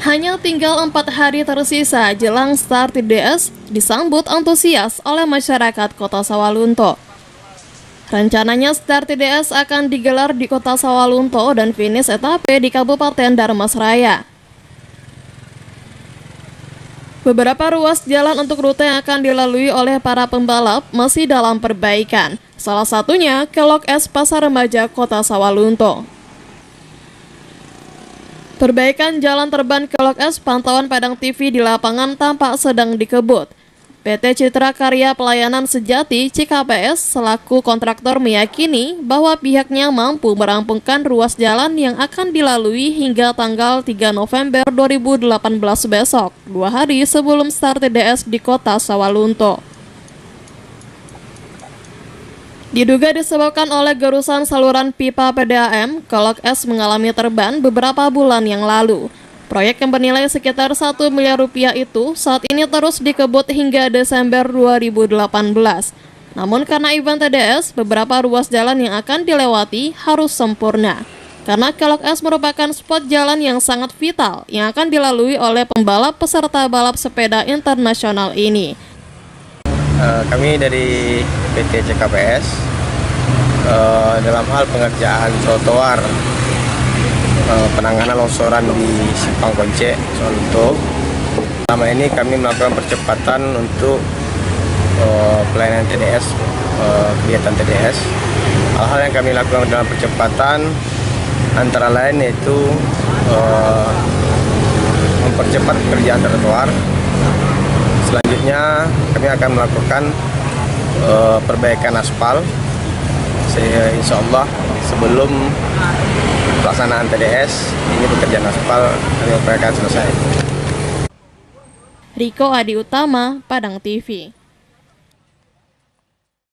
Hanya tinggal 4 hari tersisa jelang start TDS disambut antusias oleh masyarakat Kota Sawalunto. Rencananya start TDS akan digelar di Kota Sawalunto dan finish etape di Kabupaten Dharmasraya. Beberapa ruas jalan untuk rute yang akan dilalui oleh para pembalap masih dalam perbaikan. Salah satunya Kelok S Pasar Remaja Kota Sawalunto. Perbaikan jalan terban Kelok S pantauan Padang TV di lapangan tampak sedang dikebut. PT Citra Karya Pelayanan Sejati (CKPS) selaku kontraktor meyakini bahwa pihaknya mampu merampungkan ruas jalan yang akan dilalui hingga tanggal 3 November 2018 besok, 2 hari sebelum start TDS di Kota Sawalunto. Diduga disebabkan oleh gerusan saluran pipa PDAM, Kelok S mengalami terban beberapa bulan yang lalu. Proyek yang bernilai sekitar 1 miliar rupiah itu saat ini terus dikebut hingga Desember 2018. Namun karena event TDS, beberapa ruas jalan yang akan dilewati harus sempurna. Karena Kelok S merupakan spot jalan yang sangat vital yang akan dilalui oleh pembalap peserta balap sepeda internasional ini. Kami dari PT CKPS dalam hal pengerjaan trotoar penanganan longsoran di Simpang Konce, Sawalunto. Selama ini kami melakukan percepatan untuk pelayanan TDS, kegiatan TDS. Hal-hal yang kami lakukan dalam percepatan antara lain yaitu mempercepat pekerjaan trotoar. Selanjutnya kami akan melakukan perbaikan aspal. Insya Allah sebelum pelaksanaan TDS ini pekerjaan aspal kami upayakan selesai. Riko Adi Utama, Padang TV.